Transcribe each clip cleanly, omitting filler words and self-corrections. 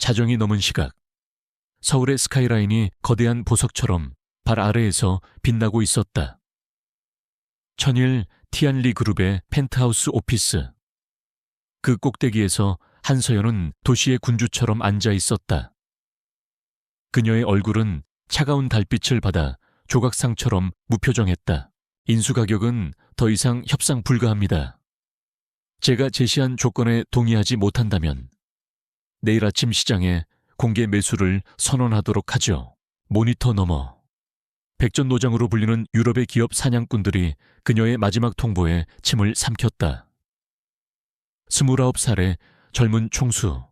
자정이 넘은 시각, 서울의 스카이라인이 거대한 보석처럼 발 아래에서 빛나고 있었다. 천일 티안리 그룹의 펜트하우스 오피스. 그 꼭대기에서 한서연은 도시의 군주처럼 앉아 있었다. 그녀의 얼굴은 차가운 달빛을 받아 조각상처럼 무표정했다. 인수가격은 더 이상 협상 불가합니다. 제가 제시한 조건에 동의하지 못한다면 내일 아침 시장에 공개 매수를 선언하도록 하죠. 모니터 너머 백전노장으로 불리는 유럽의 기업 사냥꾼들이 그녀의 마지막 통보에 침을 삼켰다. 29살의 젊은 총수.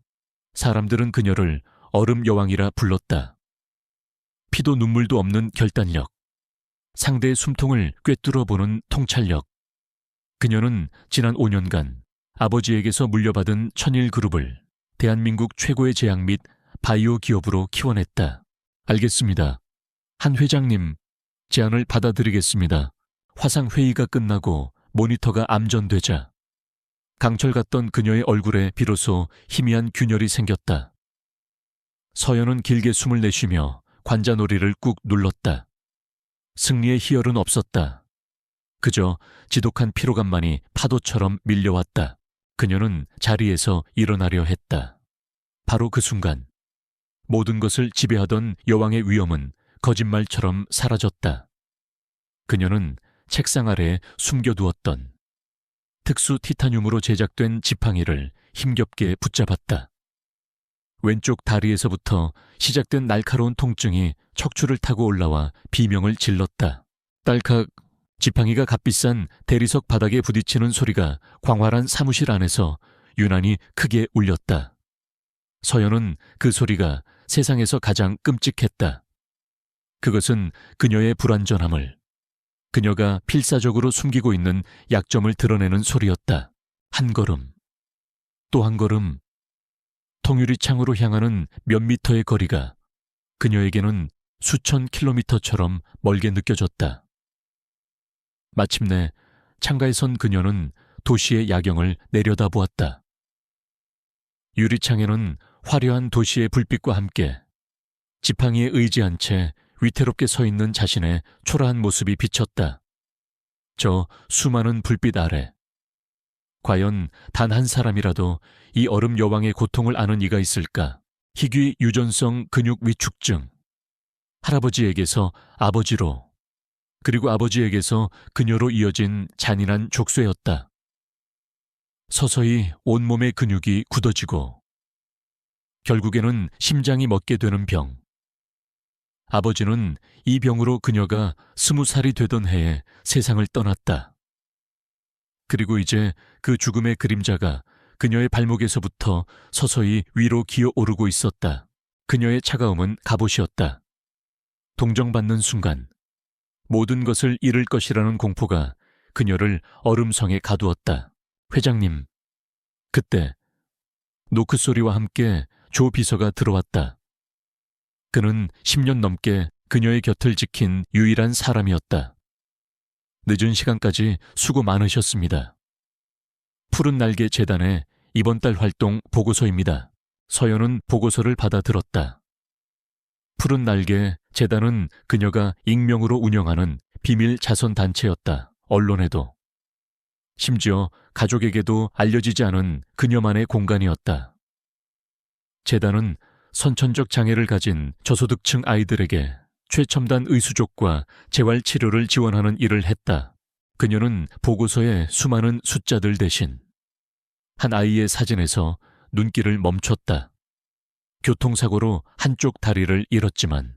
사람들은 그녀를 얼음 여왕이라 불렀다. 피도 눈물도 없는 결단력. 상대의 숨통을 꿰뚫어 보는 통찰력. 그녀는 지난 5년간 아버지에게서 물려받은 천일그룹을 대한민국 최고의 제약 및 바이오 기업으로 키워냈다. 알겠습니다. 한 회장님, 제안을 받아들이겠습니다. 화상회의가 끝나고 모니터가 암전되자 강철 같던 그녀의 얼굴에 비로소 희미한 균열이 생겼다. 서연은 길게 숨을 내쉬며 관자놀이를 꾹 눌렀다. 승리의 희열은 없었다. 그저 지독한 피로감만이 파도처럼 밀려왔다. 그녀는 자리에서 일어나려 했다. 바로 그 순간 모든 것을 지배하던 여왕의 위엄은 거짓말처럼 사라졌다. 그녀는 책상 아래에 숨겨두었던 특수 티타늄으로 제작된 지팡이를 힘겹게 붙잡았다. 왼쪽 다리에서부터 시작된 날카로운 통증이 척추를 타고 올라와 비명을 질렀다. 딸칵. 지팡이가 값비싼 대리석 바닥에 부딪히는 소리가 광활한 사무실 안에서 유난히 크게 울렸다. 서연은 그 소리가 세상에서 가장 끔찍했다. 그것은 그녀의 불완전함을, 그녀가 필사적으로 숨기고 있는 약점을 드러내는 소리였다. 한 걸음, 또 한 걸음. 통유리창으로 향하는 몇 미터의 거리가 그녀에게는 수천 킬로미터처럼 멀게 느껴졌다. 마침내 창가에 선 그녀는 도시의 야경을 내려다보았다. 유리창에는 화려한 도시의 불빛과 함께 지팡이에 의지한 채 위태롭게 서 있는 자신의 초라한 모습이 비쳤다. 저 수많은 불빛 아래 과연 단 한 사람이라도 이 얼음 여왕의 고통을 아는 이가 있을까? 희귀 유전성 근육 위축증. 할아버지에게서 아버지로, 그리고 아버지에게서 그녀로 이어진 잔인한 족쇄였다. 서서히 온몸의 근육이 굳어지고 결국에는 심장이 멎게 되는 병. 아버지는 이 병으로 그녀가 20살이 되던 해에 세상을 떠났다. 그리고 이제 그 죽음의 그림자가 그녀의 발목에서부터 서서히 위로 기어오르고 있었다. 그녀의 차가움은 갑옷이었다. 동정받는 순간 모든 것을 잃을 것이라는 공포가 그녀를 얼음성에 가두었다. 회장님. 그때 노크 소리와 함께 조 비서가 들어왔다. 그는 10년 넘게 그녀의 곁을 지킨 유일한 사람이었다. 늦은 시간까지 수고 많으셨습니다. 푸른 날개 재단의 이번 달 활동 보고서입니다. 서연은 보고서를 받아들었다. 푸른 날개 재단은 그녀가 익명으로 운영하는 비밀 자선 단체였다. 언론에도, 심지어 가족에게도 알려지지 않은 그녀만의 공간이었다. 재단은 선천적 장애를 가진 저소득층 아이들에게 최첨단 의수족과 재활치료를 지원하는 일을 했다. 그녀는 보고서의 수많은 숫자들 대신 한 아이의 사진에서 눈길을 멈췄다. 교통사고로 한쪽 다리를 잃었지만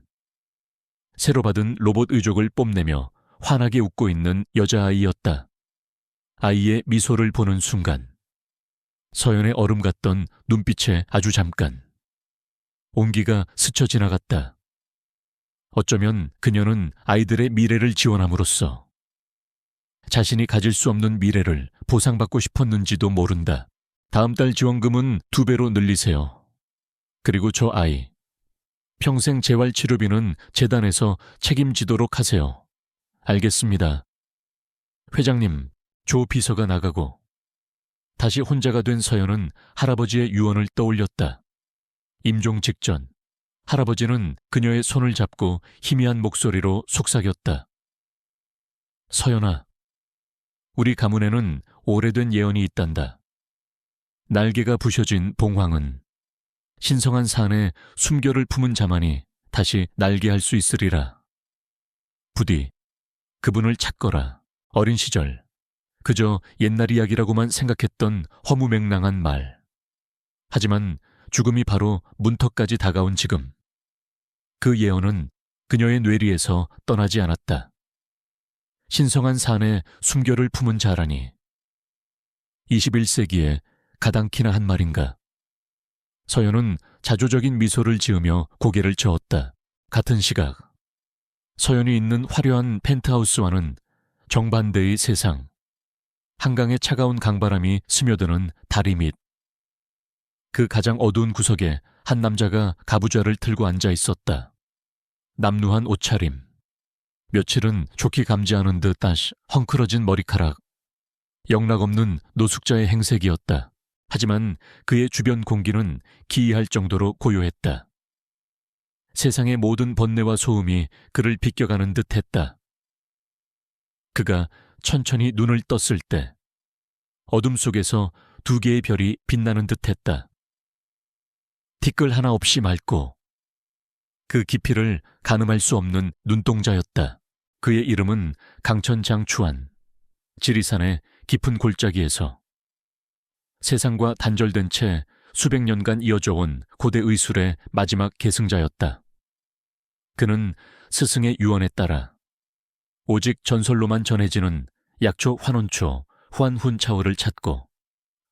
새로 받은 로봇 의족을 뽐내며 환하게 웃고 있는 여자아이였다. 아이의 미소를 보는 순간 서연의 얼음 같던 눈빛에 아주 잠깐 온기가 스쳐 지나갔다. 어쩌면 그녀는 아이들의 미래를 지원함으로써 자신이 가질 수 없는 미래를 보상받고 싶었는지도 모른다. 다음 달 지원금은 2배로 늘리세요. 그리고 저 아이, 평생 재활치료비는 재단에서 책임지도록 하세요. 알겠습니다. 회장님. 조 비서가 나가고 다시 혼자가 된 서연은 할아버지의 유언을 떠올렸다. 임종 직전 할아버지는 그녀의 손을 잡고 희미한 목소리로 속삭였다. 서연아, 우리 가문에는 오래된 예언이 있단다. 날개가 부셔진 봉황은 신성한 산에 숨결을 품은 자만이 다시 날개할 수 있으리라. 부디 그분을 찾거라. 어린 시절 그저 옛날 이야기라고만 생각했던 허무맹랑한 말. 하지만 죽음이 바로 문턱까지 다가온 지금 그 예언은 그녀의 뇌리에서 떠나지 않았다. 신성한 산에 숨결을 품은 자라니 21세기에 가당키나 한 말인가. 서연은 자조적인 미소를 지으며 고개를 저었다. 같은 시각 서연이 있는 화려한 펜트하우스와는 정반대의 세상. 한강의 차가운 강바람이 스며드는 다리 밑. 그 가장 어두운 구석에 한 남자가 가부좌를 들고 앉아 있었다. 남루한 옷차림. 며칠은 좋게 감지하는 듯 다시 헝클어진 머리카락. 영락없는 노숙자의 행색이었다. 하지만 그의 주변 공기는 기이할 정도로 고요했다. 세상의 모든 번뇌와 소음이 그를 비껴가는 듯했다. 그가 천천히 눈을 떴을 때 어둠 속에서 두 개의 별이 빛나는 듯했다. 티끌 하나 없이 맑고 그 깊이를 가늠할 수 없는 눈동자였다. 그의 이름은 강천장추안. 지리산의 깊은 골짜기에서 세상과 단절된 채 수백 년간 이어져 온 고대 의술의 마지막 계승자였다. 그는 스승의 유언에 따라 오직 전설로만 전해지는 약초 환원초 후안훈차오를 찾고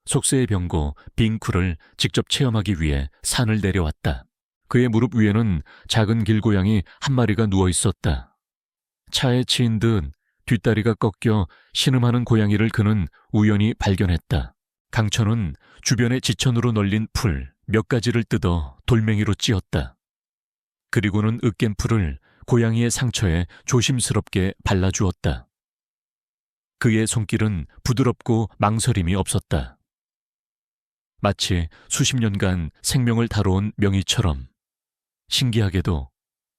속세의 병고 빙쿠를 직접 체험하기 위해 산을 내려왔다. 그의 무릎 위에는 작은 길고양이 한 마리가 누워 있었다. 차에 치인 듯 뒷다리가 꺾여 신음하는 고양이를 그는 우연히 발견했다. 강천은 주변에 지천으로 널린 풀 몇 가지를 뜯어 돌멩이로 찧었다. 그리고는 으깬 풀을 고양이의 상처에 조심스럽게 발라주었다. 그의 손길은 부드럽고 망설임이 없었다. 마치 수십 년간 생명을 다뤄온 명의처럼. 신기하게도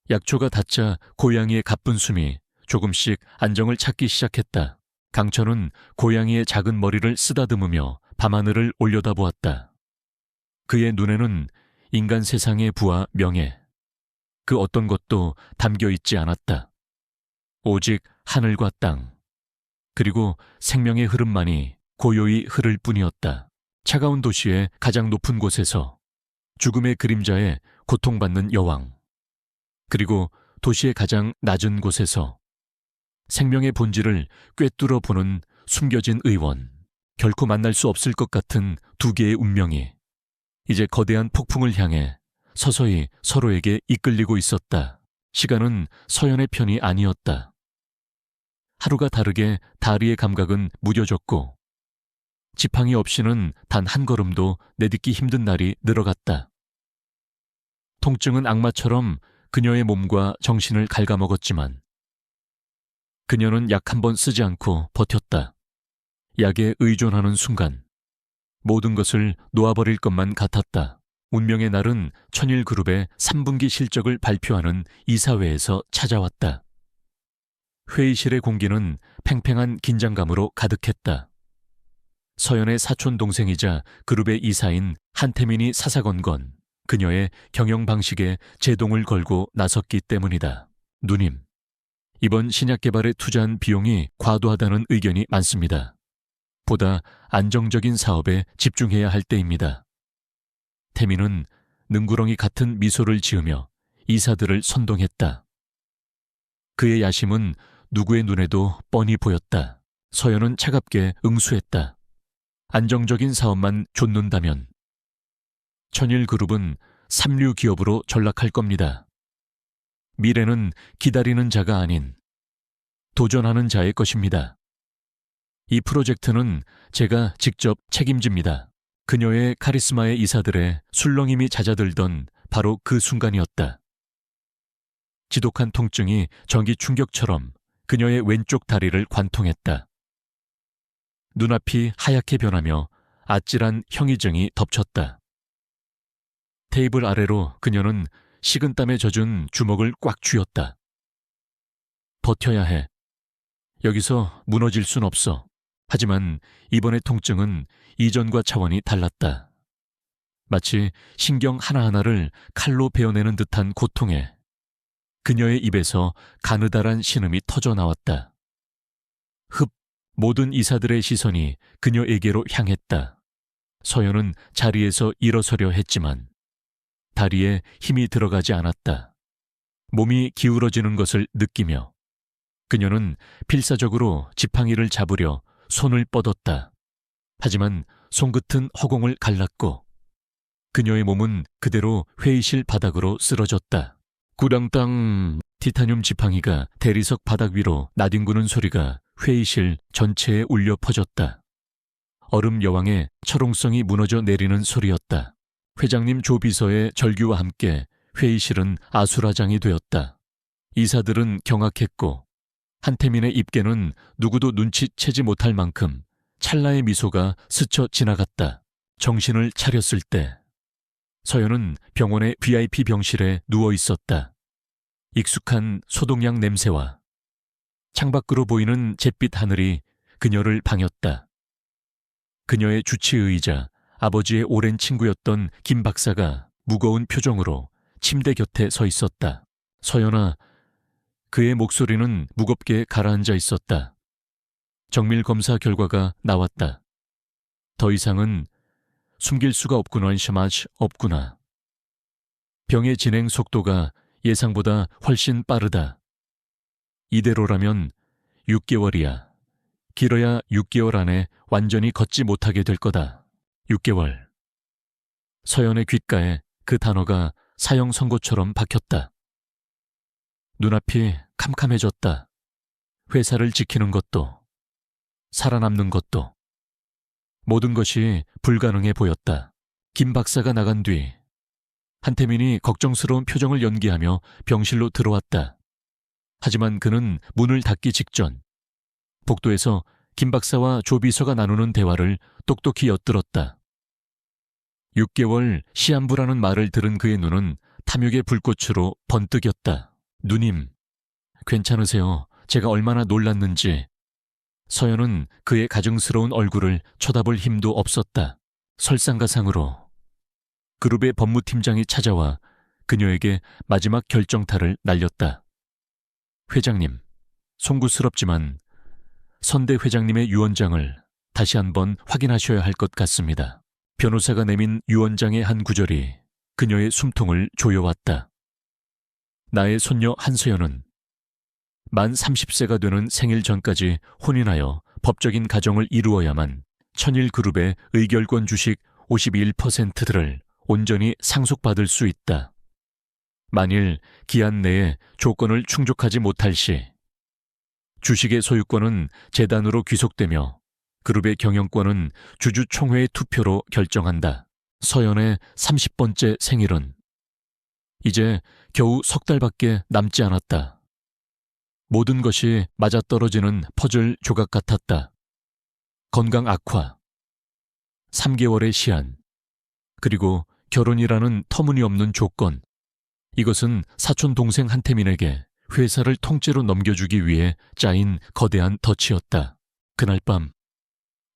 약초가 닿자 고양이의 가쁜 숨이 조금씩 안정을 찾기 시작했다. 강천은 고양이의 작은 머리를 쓰다듬으며 밤하늘을 올려다보았다. 그의 눈에는 인간 세상의 부와 명예, 그 어떤 것도 담겨있지 않았다. 오직 하늘과 땅, 그리고 생명의 흐름만이 고요히 흐를 뿐이었다. 차가운 도시의 가장 높은 곳에서 죽음의 그림자에 고통받는 여왕, 그리고 도시의 가장 낮은 곳에서 생명의 본질을 꿰뚫어 보는 숨겨진 의원. 결코 만날 수 없을 것 같은 두 개의 운명이 이제 거대한 폭풍을 향해 서서히 서로에게 이끌리고 있었다. 시간은 서연의 편이 아니었다. 하루가 다르게 다리의 감각은 무뎌졌고 지팡이 없이는 단 한 걸음도 내딛기 힘든 날이 늘어갔다. 통증은 악마처럼 그녀의 몸과 정신을 갉아먹었지만 그녀는 약 한 번 쓰지 않고 버텼다. 약에 의존하는 순간 모든 것을 놓아버릴 것만 같았다. 운명의 날은 천일그룹의 3분기 실적을 발표하는 이사회에서 찾아왔다. 회의실의 공기는 팽팽한 긴장감으로 가득했다. 서연의 사촌 동생이자 그룹의 이사인 한태민이 사사건건 그녀의 경영 방식에 제동을 걸고 나섰기 때문이다. 누님, 이번 신약 개발에 투자한 비용이 과도하다는 의견이 많습니다. 보다 안정적인 사업에 집중해야 할 때입니다. 태민은 능구렁이 같은 미소를 지으며 이사들을 선동했다. 그의 야심은 누구의 눈에도 뻔히 보였다. 서연은 차갑게 응수했다. 안정적인 사업만 좇는다면 천일그룹은 삼류 기업으로 전락할 겁니다. 미래는 기다리는 자가 아닌 도전하는 자의 것입니다. 이 프로젝트는 제가 직접 책임집니다. 그녀의 카리스마의 이사들의 술렁임이 잦아들던 바로 그 순간이었다. 지독한 통증이 전기 충격처럼 그녀의 왼쪽 다리를 관통했다. 눈앞이 하얗게 변하며 아찔한 형이증이 덮쳤다. 테이블 아래로 그녀는 식은땀에 젖은 주먹을 꽉 쥐었다. 버텨야 해. 여기서 무너질 순 없어. 하지만 이번의 통증은 이전과 차원이 달랐다. 마치 신경 하나하나를 칼로 베어내는 듯한 고통에 그녀의 입에서 가느다란 신음이 터져 나왔다. 흡, 모든 이사들의 시선이 그녀에게로 향했다. 서연은 자리에서 일어서려 했지만 다리에 힘이 들어가지 않았다. 몸이 기울어지는 것을 느끼며 그녀는 필사적으로 지팡이를 잡으려 손을 뻗었다. 하지만 손끝은 허공을 갈랐고 그녀의 몸은 그대로 회의실 바닥으로 쓰러졌다. 구랑땅. 티타늄 지팡이가 대리석 바닥 위로 나뒹구는 소리가 회의실 전체에 울려 퍼졌다. 얼음 여왕의 철옹성이 무너져 내리는 소리였다. 회장님 조비서의 절규와 함께 회의실은 아수라장이 되었다. 이사들은 경악했고 한태민의 입계는 누구도 눈치채지 못할 만큼 찰나의 미소가 스쳐 지나갔다. 정신을 차렸을 때 서연은 병원의 VIP 병실에 누워 있었다. 익숙한 소독약 냄새와 창밖으로 보이는 잿빛 하늘이 그녀를 방했다. 그녀의 주치의이자 아버지의 오랜 친구였던 김 박사가 무거운 표정으로 침대 곁에 서 있었다. 서연아, 그의 목소리는 무겁게 가라앉아 있었다. 정밀 검사 결과가 나왔다. 더 이상은 숨길 수가 없구나, 샤마치 없구나. 병의 진행 속도가 예상보다 훨씬 빠르다. 이대로라면 6개월이야. 길어야 6개월 안에 완전히 걷지 못하게 될 거다. 6개월. 서연의 귓가에 그 단어가 사형 선고처럼 박혔다. 눈앞이 캄캄해졌다. 회사를 지키는 것도, 살아남는 것도, 모든 것이 불가능해 보였다. 김 박사가 나간 뒤 한태민이 걱정스러운 표정을 연기하며 병실로 들어왔다. 하지만 그는 문을 닫기 직전 복도에서 김 박사와 조 비서가 나누는 대화를 똑똑히 엿들었다. 6개월 시한부라는 말을 들은 그의 눈은 탐욕의 불꽃으로 번뜩였다. 누님, 괜찮으세요? 제가 얼마나 놀랐는지. 서연은 그의 가증스러운 얼굴을 쳐다볼 힘도 없었다. 설상가상으로 그룹의 법무팀장이 찾아와 그녀에게 마지막 결정타를 날렸다. 회장님, 송구스럽지만 선대 회장님의 유언장을 다시 한번 확인하셔야 할 것 같습니다. 변호사가 내민 유언장의 한 구절이 그녀의 숨통을 조여왔다. 나의 손녀 한서연은 만 30세가 되는 생일 전까지 혼인하여 법적인 가정을 이루어야만 천일그룹의 의결권 주식 51%를 온전히 상속받을 수 있다. 만일 기한 내에 조건을 충족하지 못할 시 주식의 소유권은 재단으로 귀속되며 그룹의 경영권은 주주총회의 투표로 결정한다. 서연의 30번째 생일은 이제 겨우 석 달밖에 남지 않았다. 모든 것이 맞아떨어지는 퍼즐 조각 같았다. 건강 악화, 3개월의 시한, 그리고 결혼이라는 터무니없는 조건. 이것은 사촌 동생 한태민에게 회사를 통째로 넘겨주기 위해 짜인 거대한 덫이었다. 그날 밤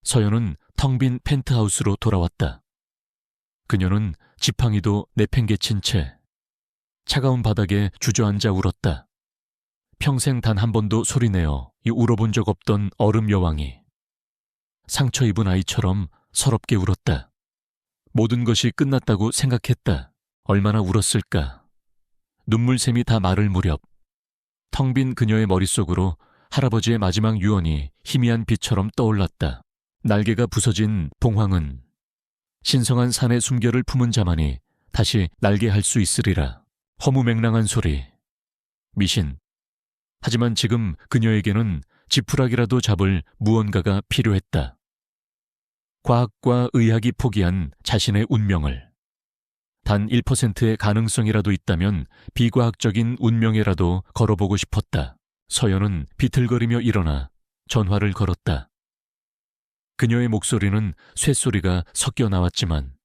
서연은 텅 빈 펜트하우스로 돌아왔다. 그녀는 지팡이도 내팽개친 채 차가운 바닥에 주저앉아 울었다. 평생 단 한 번도 소리내어 울어본 적 없던 얼음 여왕이 상처 입은 아이처럼 서럽게 울었다. 모든 것이 끝났다고 생각했다. 얼마나 울었을까. 눈물샘이 다 마를 무렵 텅 빈 그녀의 머릿속으로 할아버지의 마지막 유언이 희미한 빛처럼 떠올랐다. 날개가 부서진 봉황은 신성한 산의 숨결을 품은 자만이 다시 날개할 수 있으리라. 허무맹랑한 소리. 미신. 하지만 지금 그녀에게는 지푸라기라도 잡을 무언가가 필요했다. 과학과 의학이 포기한 자신의 운명을. 단 1%의 가능성이라도 있다면 비과학적인 운명에라도 걸어보고 싶었다. 서연은 비틀거리며 일어나 전화를 걸었다. 그녀의 목소리는 쇳소리가 섞여 나왔지만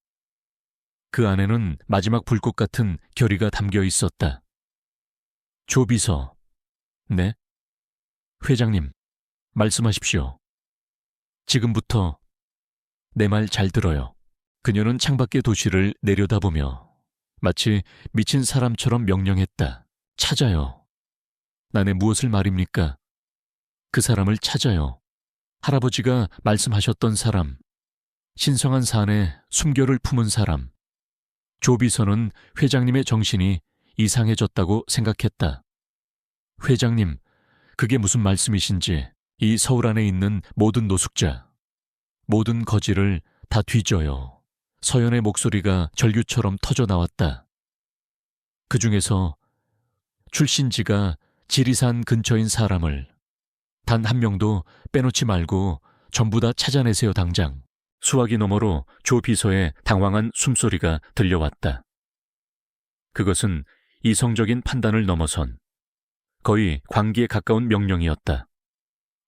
그 안에는 마지막 불꽃 같은 결의가 담겨 있었다. 조비서. 네? 회장님, 말씀하십시오. 지금부터 내 말 잘 들어요. 그녀는 창밖의 도시를 내려다보며 마치 미친 사람처럼 명령했다. 찾아요. 나네 무엇을 말입니까? 그 사람을 찾아요. 할아버지가 말씀하셨던 사람, 신성한 산에 숨결을 품은 사람. 조비서는 회장님의 정신이 이상해졌다고 생각했다. 회장님, 그게 무슨 말씀이신지 이 서울 안에 있는 모든 노숙자, 모든 거지를 다 뒤져요. 서연의 목소리가 절규처럼 터져 나왔다. 그 중에서 출신지가 지리산 근처인 사람을 단 한 명도 빼놓지 말고 전부 다 찾아내세요, 당장. 수화기 너머로 조 비서의 당황한 숨소리가 들려왔다. 그것은 이성적인 판단을 넘어선 거의 광기에 가까운 명령이었다.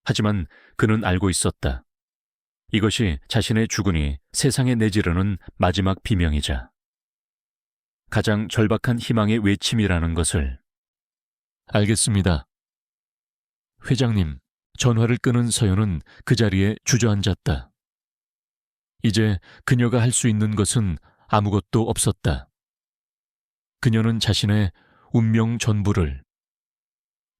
하지만 그는 알고 있었다. 이것이 자신의 주군이 세상에 내지르는 마지막 비명이자 가장 절박한 희망의 외침이라는 것을. 알겠습니다. 회장님, 전화를 끊은 서연은 그 자리에 주저앉았다. 이제 그녀가 할 수 있는 것은 아무것도 없었다. 그녀는 자신의 운명 전부를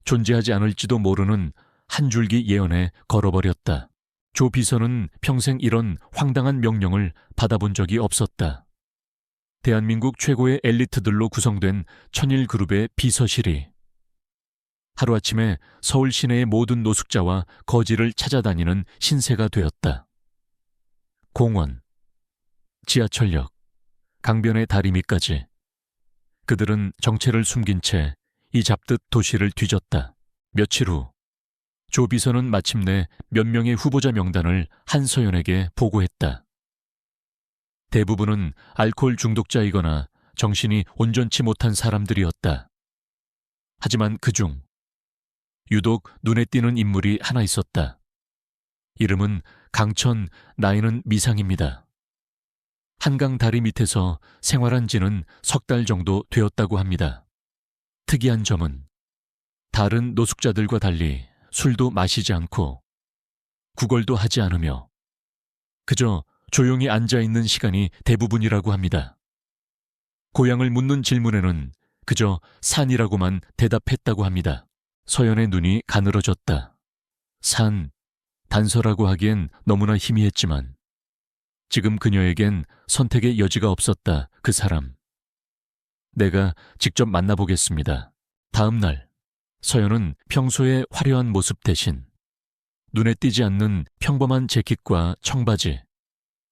존재하지 않을지도 모르는 한 줄기 예언에 걸어버렸다. 조 비서는 평생 이런 황당한 명령을 받아본 적이 없었다. 대한민국 최고의 엘리트들로 구성된 천일그룹의 비서실이 하루아침에 서울 시내의 모든 노숙자와 거지를 찾아다니는 신세가 되었다. 공원, 지하철역, 강변의 다리미까지 그들은 정체를 숨긴 채 이 잡듯 도시를 뒤졌다. 며칠 후 조 비서는 마침내 몇 명의 후보자 명단을 한서연에게 보고했다. 대부분은 알코올 중독자이거나 정신이 온전치 못한 사람들이었다. 하지만 그중 유독 눈에 띄는 인물이 하나 있었다. 이름은 강천, 나이는 미상입니다. 한강 다리 밑에서 생활한 지는 3달 정도 되었다고 합니다. 특이한 점은 다른 노숙자들과 달리 술도 마시지 않고 구걸도 하지 않으며 그저 조용히 앉아있는 시간이 대부분이라고 합니다. 고향을 묻는 질문에는 그저 산이라고만 대답했다고 합니다. 서연의 눈이 가늘어졌다. 산, 단서라고 하기엔 너무나 희미했지만 지금 그녀에겐 선택의 여지가 없었다. 그 사람. 내가 직접 만나보겠습니다. 다음 날 서연은 평소의 화려한 모습 대신 눈에 띄지 않는 평범한 재킷과 청바지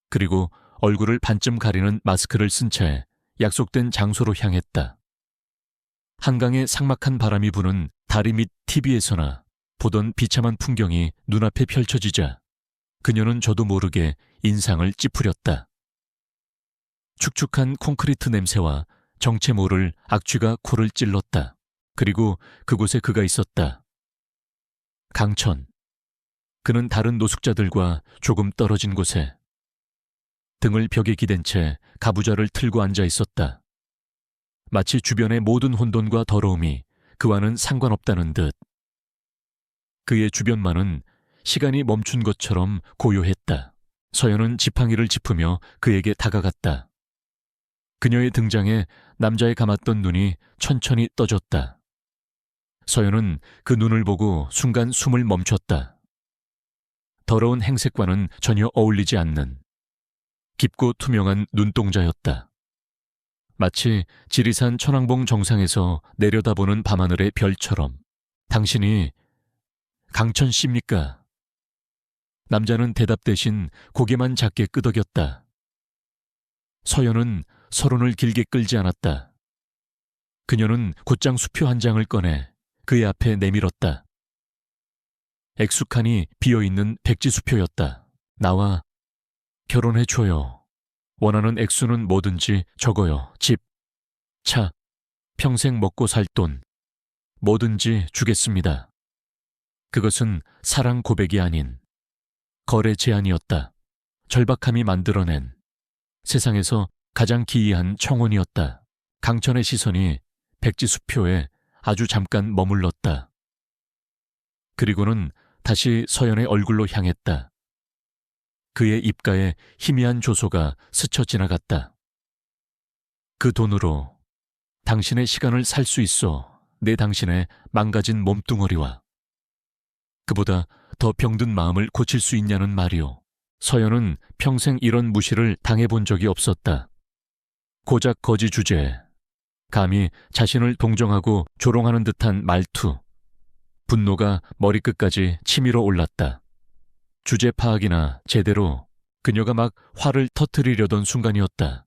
그리고 얼굴을 반쯤 가리는 마스크를 쓴 채 약속된 장소로 향했다. 한강의 삭막한 바람이 부는 다리 밑 TV에서나 보던 비참한 풍경이 눈앞에 펼쳐지자 그녀는 저도 모르게 인상을 찌푸렸다. 축축한 콘크리트 냄새와 정체 모를 악취가 코를 찔렀다. 그리고 그곳에 그가 있었다. 강천. 그는 다른 노숙자들과 조금 떨어진 곳에 등을 벽에 기댄 채 가부좌를 틀고 앉아 있었다. 마치 주변의 모든 혼돈과 더러움이 그와는 상관없다는 듯. 그의 주변만은 시간이 멈춘 것처럼 고요했다. 서연은 지팡이를 짚으며 그에게 다가갔다. 그녀의 등장에 남자의 감았던 눈이 천천히 떠졌다. 서연은 그 눈을 보고 순간 숨을 멈췄다. 더러운 행색과는 전혀 어울리지 않는 깊고 투명한 눈동자였다. 마치 지리산 천왕봉 정상에서 내려다보는 밤하늘의 별처럼. 당신이 강천 씨입니까? 남자는 대답 대신 고개만 작게 끄덕였다. 서연은 서론을 길게 끌지 않았다. 그녀는 곧장 수표 한 장을 꺼내 그의 앞에 내밀었다. 익숙하니 비어있는 백지수표였다. 나와 결혼해줘요. 원하는 액수는 뭐든지 적어요. 집, 차, 평생 먹고 살 돈, 뭐든지 주겠습니다. 그것은 사랑 고백이 아닌 거래 제안이었다. 절박함이 만들어낸 세상에서 가장 기이한 청혼이었다. 강천의 시선이 백지수표에 아주 잠깐 머물렀다. 그리고는 다시 서연의 얼굴로 향했다. 그의 입가에 희미한 조소가 스쳐 지나갔다. 그 돈으로 당신의 시간을 살 수 있어. 내 당신의 망가진 몸뚱어리와 그보다 더 병든 마음을 고칠 수 있냐는 말이오. 서연은 평생 이런 무시를 당해본 적이 없었다. 고작 거지 주제에 감히 자신을 동정하고 조롱하는 듯한 말투. 분노가 머리끝까지 치밀어 올랐다. 주제 파악이나 제대로 그녀가 막 화를 터뜨리려던 순간이었다.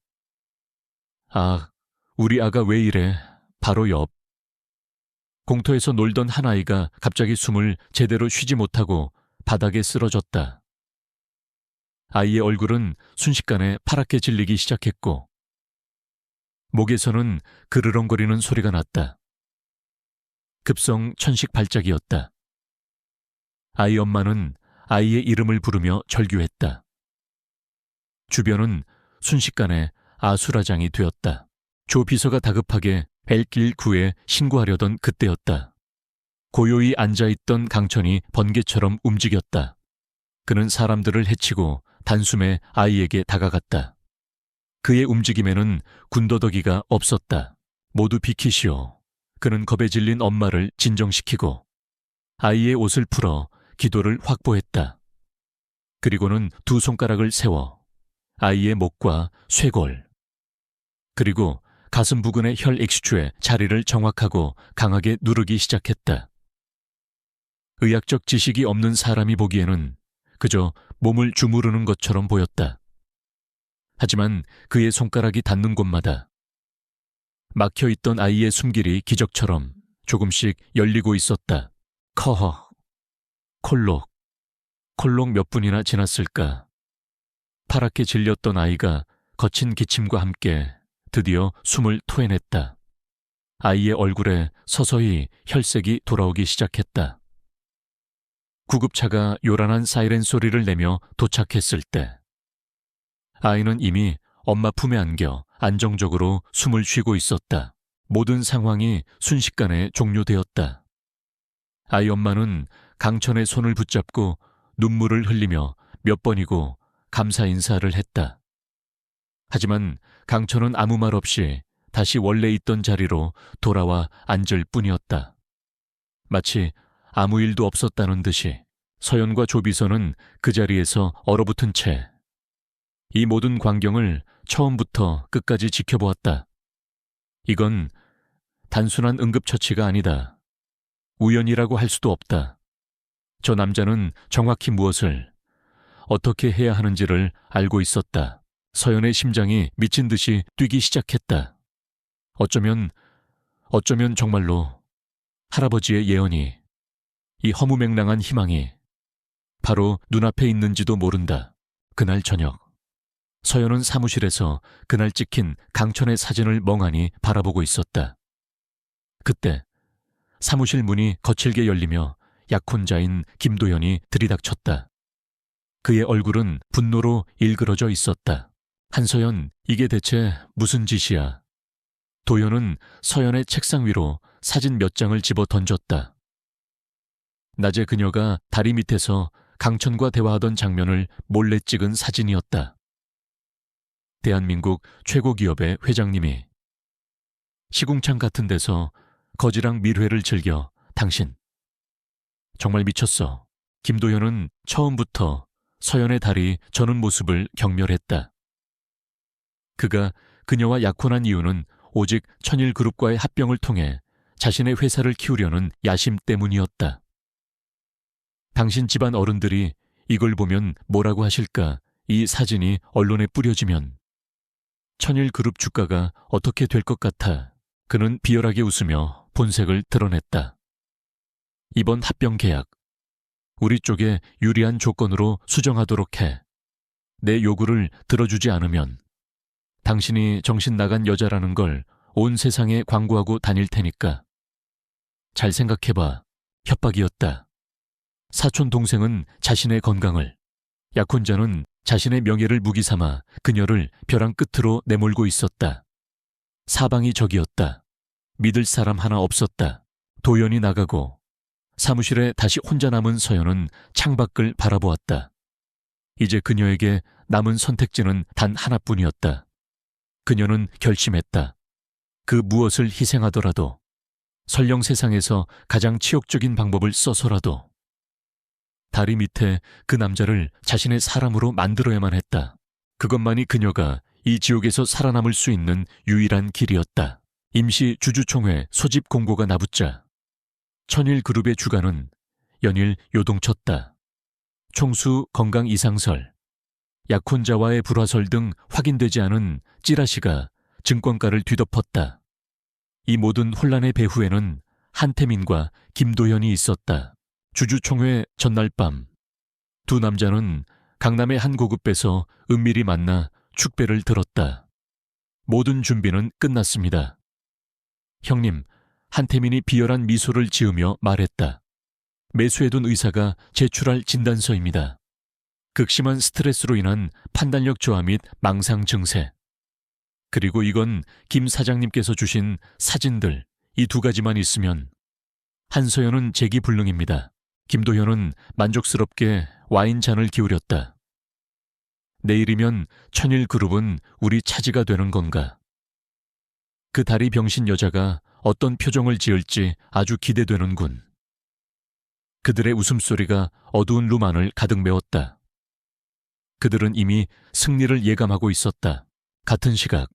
아, 우리 아가 왜 이래? 바로 옆. 공터에서 놀던 한 아이가 갑자기 숨을 제대로 쉬지 못하고 바닥에 쓰러졌다. 아이의 얼굴은 순식간에 파랗게 질리기 시작했고 목에서는 그르렁거리는 소리가 났다. 급성 천식 발작이었다. 아이 엄마는 아이의 이름을 부르며 절규했다. 주변은 순식간에 아수라장이 되었다. 조 비서가 다급하게 벨길 구에 신고하려던 그때였다. 고요히 앉아있던 강천이 번개처럼 움직였다. 그는 사람들을 해치고 단숨에 아이에게 다가갔다. 그의 움직임에는 군더더기가 없었다. 모두 비키시오. 그는 겁에 질린 엄마를 진정시키고 아이의 옷을 풀어 기도를 확보했다. 그리고는 두 손가락을 세워 아이의 목과 쇄골 그리고 가슴 부근의 혈 액시추에 자리를 정확하고 강하게 누르기 시작했다. 의학적 지식이 없는 사람이 보기에는 그저 몸을 주무르는 것처럼 보였다. 하지만 그의 손가락이 닿는 곳마다 막혀있던 아이의 숨길이 기적처럼 조금씩 열리고 있었다. 커허, 콜록 몇 분이나 지났을까. 파랗게 질렸던 아이가 거친 기침과 함께 드디어 숨을 토해냈다. 아이의 얼굴에 서서히 혈색이 돌아오기 시작했다. 구급차가 요란한 사이렌 소리를 내며 도착했을 때 아이는 이미 엄마 품에 안겨 안정적으로 숨을 쉬고 있었다. 모든 상황이 순식간에 종료되었다. 아이 엄마는 강천의 손을 붙잡고 눈물을 흘리며 몇 번이고 감사 인사를 했다. 하지만 강천은 아무 말 없이 다시 원래 있던 자리로 돌아와 앉을 뿐이었다. 마치 아무 일도 없었다는 듯이 서연과 조비서는 그 자리에서 얼어붙은 채 이 모든 광경을 처음부터 끝까지 지켜보았다. 이건 단순한 응급처치가 아니다. 우연이라고 할 수도 없다. 저 남자는 정확히 무엇을, 어떻게 해야 하는지를 알고 있었다. 서연의 심장이 미친 듯이 뛰기 시작했다. 어쩌면 정말로 할아버지의 예언이, 이 허무맹랑한 희망이 바로 눈앞에 있는지도 모른다. 그날 저녁 서연은 사무실에서 그날 찍힌 강천의 사진을 멍하니 바라보고 있었다. 그때 사무실 문이 거칠게 열리며 약혼자인 김도연이 들이닥쳤다. 그의 얼굴은 분노로 일그러져 있었다. 한서연, 이게 대체 무슨 짓이야? 도연은 서연의 책상 위로 사진 몇 장을 집어 던졌다. 낮에 그녀가 다리 밑에서 강천과 대화하던 장면을 몰래 찍은 사진이었다. 대한민국 최고 기업의 회장님이 시궁창 같은 데서 거지랑 밀회를 즐겨 당신 정말 미쳤어. 김도현은 처음부터 서연의 다리 저는 모습을 경멸했다. 그가 그녀와 약혼한 이유는 오직 천일그룹과의 합병을 통해 자신의 회사를 키우려는 야심 때문이었다. 당신 집안 어른들이 이걸 보면 뭐라고 하실까? 이 사진이 언론에 뿌려지면 천일그룹 주가가 어떻게 될 것 같아. 그는 비열하게 웃으며 본색을 드러냈다. 이번 합병 계약, 우리 쪽에 유리한 조건으로 수정하도록 해. 내 요구를 들어주지 않으면 당신이 정신 나간 여자라는 걸 온 세상에 광고하고 다닐 테니까. 잘 생각해봐. 협박이었다. 사촌 동생은 자신의 건강을, 약혼자는 자신의 명예를 무기 삼아 그녀를 벼랑 끝으로 내몰고 있었다. 사방이 적이었다. 믿을 사람 하나 없었다. 도연이 나가고 사무실에 다시 혼자 남은 서연은 창밖을 바라보았다. 이제 그녀에게 남은 선택지는 단 하나뿐이었다. 그녀는 결심했다. 그 무엇을 희생하더라도, 설령 세상에서 가장 치욕적인 방법을 써서라도 다리 밑에 그 남자를 자신의 사람으로 만들어야만 했다. 그것만이 그녀가 이 지옥에서 살아남을 수 있는 유일한 길이었다. 임시 주주총회 소집 공고가 나붙자 천일그룹의 주가는 연일 요동쳤다. 총수 건강 이상설, 약혼자와의 불화설 등 확인되지 않은 찌라시가 증권가를 뒤덮었다. 이 모든 혼란의 배후에는 한태민과 김도현이 있었다. 주주총회 전날 밤, 두 남자는 강남의 한 고급배에서 은밀히 만나 축배를 들었다. 모든 준비는 끝났습니다. 형님, 한태민이 비열한 미소를 지으며 말했다. 매수해둔 의사가 제출할 진단서입니다. 극심한 스트레스로 인한 판단력 저하 및 망상 증세. 그리고 이건 김 사장님께서 주신 사진들, 이 두 가지만 있으면. 한서연은 재기불능입니다. 김도현은 만족스럽게 와인잔을 기울였다. 내일이면 천일그룹은 우리 차지가 되는 건가? 그 다리 병신 여자가 어떤 표정을 지을지 아주 기대되는군. 그들의 웃음소리가 어두운 룸 안을 가득 메웠다. 그들은 이미 승리를 예감하고 있었다. 같은 시각,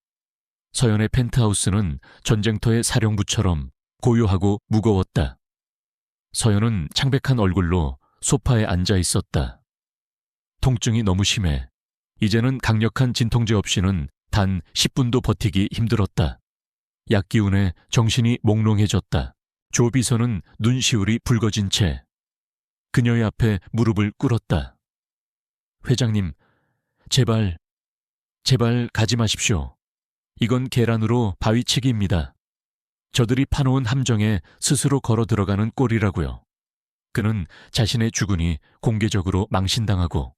서연의 펜트하우스는 전쟁터의 사령부처럼 고요하고 무거웠다. 서연은 창백한 얼굴로 소파에 앉아 있었다. 통증이 너무 심해 이제는 강력한 진통제 없이는 단 10분도 버티기 힘들었다. 약 기운에 정신이 몽롱해졌다. 조 비서는 눈시울이 붉어진 채 그녀의 앞에 무릎을 꿇었다. 회장님, 제발 가지 마십시오. 이건 계란으로 바위치기입니다. 저들이 파놓은 함정에 스스로 걸어 들어가는 꼴이라고요. 그는 자신의 주군이 공개적으로 망신당하고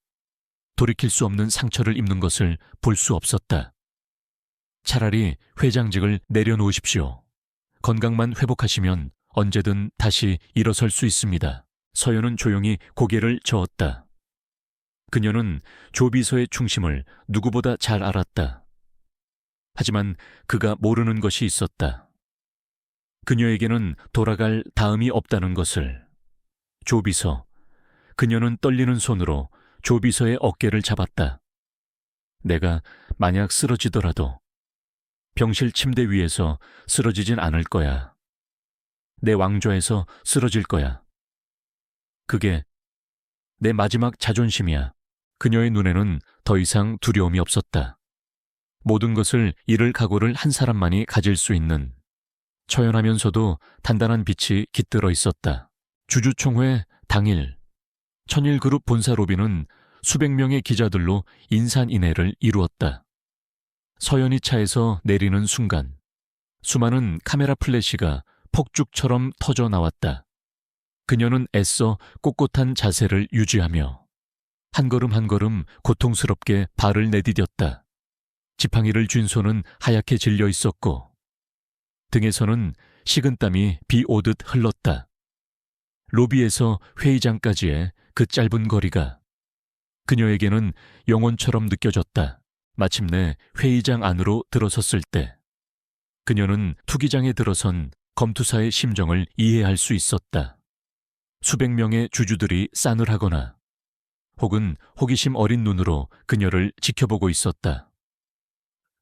돌이킬 수 없는 상처를 입는 것을 볼 수 없었다. 차라리 회장직을 내려놓으십시오. 건강만 회복하시면 언제든 다시 일어설 수 있습니다. 서연은 조용히 고개를 저었다. 그녀는 조 비서의 충심을 누구보다 잘 알았다. 하지만 그가 모르는 것이 있었다. 그녀에게는 돌아갈 다음이 없다는 것을. 조 비서, 그녀는 떨리는 손으로 조 비서의 어깨를 잡았다. 내가 만약 쓰러지더라도 병실 침대 위에서 쓰러지진 않을 거야. 내 왕좌에서 쓰러질 거야. 그게 내 마지막 자존심이야. 그녀의 눈에는 더 이상 두려움이 없었다. 모든 것을 잃을 각오를 한 사람만이 가질 수 있는 처연하면서도 단단한 빛이 깃들어 있었다. 주주총회 당일, 천일그룹 본사 로비는 수백 명의 기자들로 인산인해를 이루었다. 서연이 차에서 내리는 순간 수많은 카메라 플래시가 폭죽처럼 터져 나왔다. 그녀는 애써 꼿꼿한 자세를 유지하며 한 걸음 한 걸음 고통스럽게 발을 내디뎠다. 지팡이를 쥔 손은 하얗게 질려 있었고 등에서는 식은땀이 비 오듯 흘렀다. 로비에서 회의장까지의 그 짧은 거리가 그녀에게는 영원처럼 느껴졌다. 마침내 회의장 안으로 들어섰을 때 그녀는 투기장에 들어선 검투사의 심정을 이해할 수 있었다. 수백 명의 주주들이 싸늘하거나 혹은 호기심 어린 눈으로 그녀를 지켜보고 있었다.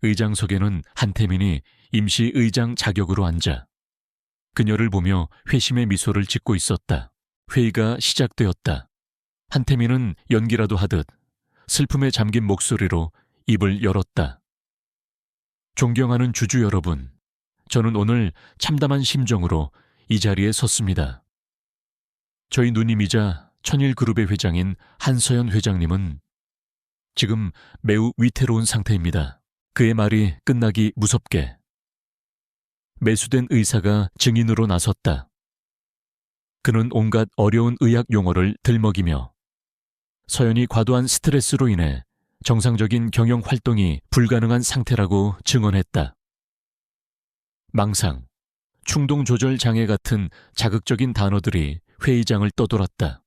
의장석에는 한태민이 임시 의장 자격으로 앉아 그녀를 보며 회심의 미소를 짓고 있었다. 회의가 시작되었다. 한태민은 연기라도 하듯 슬픔에 잠긴 목소리로 입을 열었다. 존경하는 주주 여러분, 저는 오늘 참담한 심정으로 이 자리에 섰습니다. 저희 누님이자 천일그룹의 회장인 한서연 회장님은 지금 매우 위태로운 상태입니다. 그의 말이 끝나기 무섭게 매수된 의사가 증인으로 나섰다. 그는 온갖 어려운 의학 용어를 들먹이며 서연이 과도한 스트레스로 인해 정상적인 경영 활동이 불가능한 상태라고 증언했다. 망상, 충동 조절 장애 같은 자극적인 단어들이 회의장을 떠돌았다.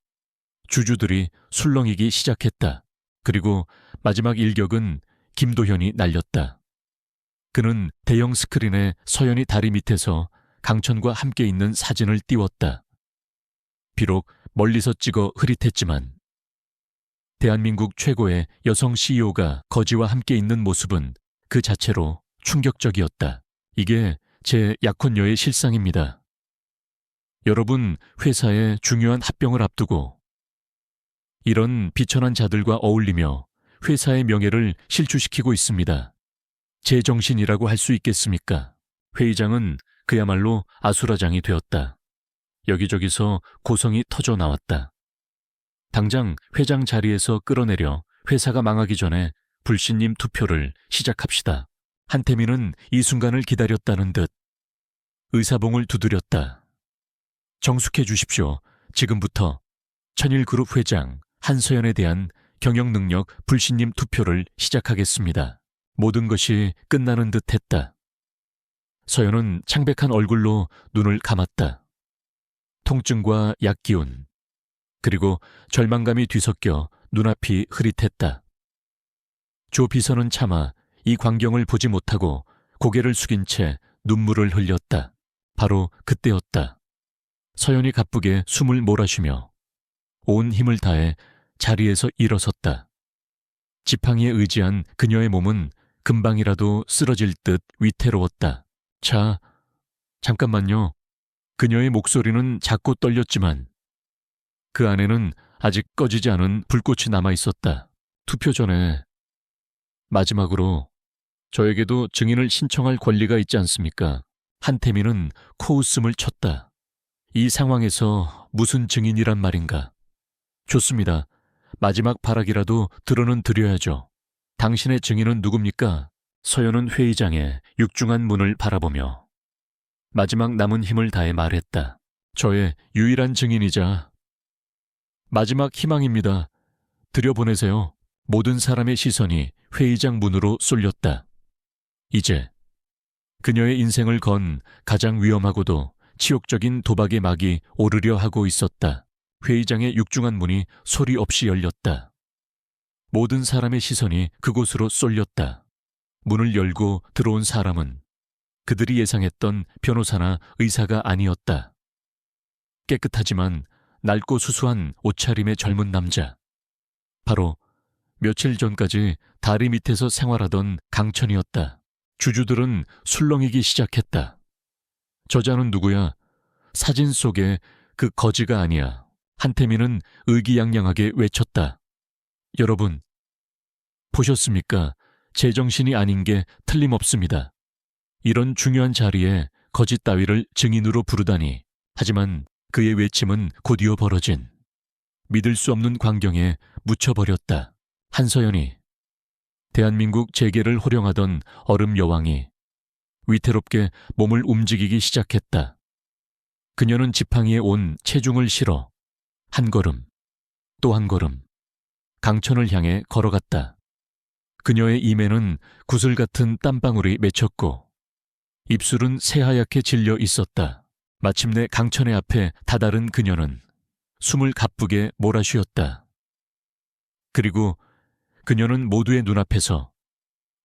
주주들이 술렁이기 시작했다. 그리고 마지막 일격은 김도현이 날렸다. 그는 대형 스크린에 서연이 다리 밑에서 강천과 함께 있는 사진을 띄웠다. 비록 멀리서 찍어 흐릿했지만 대한민국 최고의 여성 CEO가 거지와 함께 있는 모습은 그 자체로 충격적이었다. 이게 제 약혼녀의 실상입니다. 여러분, 회사의 중요한 합병을 앞두고 이런 비천한 자들과 어울리며 회사의 명예를 실추시키고 있습니다. 제정신이라고 할 수 있겠습니까? 회의장은 그야말로 아수라장이 되었다. 여기저기서 고성이 터져 나왔다. 당장 회장 자리에서 끌어내려 회사가 망하기 전에 불신임 투표를 시작합시다. 한태민은 이 순간을 기다렸다는 듯 의사봉을 두드렸다. 정숙해 주십시오. 지금부터 천일그룹 회장 한서연에 대한 경영능력 불신임 투표를 시작하겠습니다. 모든 것이 끝나는 듯 했다. 서연은 창백한 얼굴로 눈을 감았다. 통증과 약기운, 그리고 절망감이 뒤섞여 눈앞이 흐릿했다. 조 비서는 차마 이 광경을 보지 못하고 고개를 숙인 채 눈물을 흘렸다. 바로 그때였다. 서연이 가쁘게 숨을 몰아쉬며 온 힘을 다해 자리에서 일어섰다. 지팡이에 의지한 그녀의 몸은 금방이라도 쓰러질 듯 위태로웠다. 자, 잠깐만요. 그녀의 목소리는 작고 떨렸지만 그 안에는 아직 꺼지지 않은 불꽃이 남아있었다. 투표 전에 마지막으로 저에게도 증인을 신청할 권리가 있지 않습니까? 한태민은 코웃음을 쳤다. 이 상황에서 무슨 증인이란 말인가? 좋습니다. 마지막 발악이라도 들어는 드려야죠. 당신의 증인은 누굽니까? 서연은 회의장의 육중한 문을 바라보며 마지막 남은 힘을 다해 말했다. 저의 유일한 증인이자 마지막 희망입니다. 들여보내세요. 모든 사람의 시선이 회의장 문으로 쏠렸다. 이제 그녀의 인생을 건 가장 위험하고도 치욕적인 도박의 막이 오르려 하고 있었다. 회의장의 육중한 문이 소리 없이 열렸다. 모든 사람의 시선이 그곳으로 쏠렸다. 문을 열고 들어온 사람은 그들이 예상했던 변호사나 의사가 아니었다. 깨끗하지만 낡고 수수한 옷차림의 젊은 남자. 바로 며칠 전까지 다리 밑에서 생활하던 강천이었다. 주주들은 술렁이기 시작했다. 저자는 누구야? 사진 속에 그 거지가 아니야. 한태민은 의기양양하게 외쳤다. 여러분, 보셨습니까? 제정신이 아닌 게 틀림없습니다. 이런 중요한 자리에 거짓 따위를 증인으로 부르다니. 하지만 그의 외침은 곧이어 벌어진 믿을 수 없는 광경에 묻혀버렸다. 한서연이, 대한민국 재계를 호령하던 얼음 여왕이 위태롭게 몸을 움직이기 시작했다. 그녀는 지팡이에 온 체중을 실어 한 걸음, 또 한 걸음, 강천을 향해 걸어갔다. 그녀의 임에는 구슬 같은 땀방울이 맺혔고 입술은 새하얗게 질려 있었다. 마침내 강천의 앞에 다다른 그녀는 숨을 가쁘게 몰아쉬었다. 그리고 그녀는 모두의 눈앞에서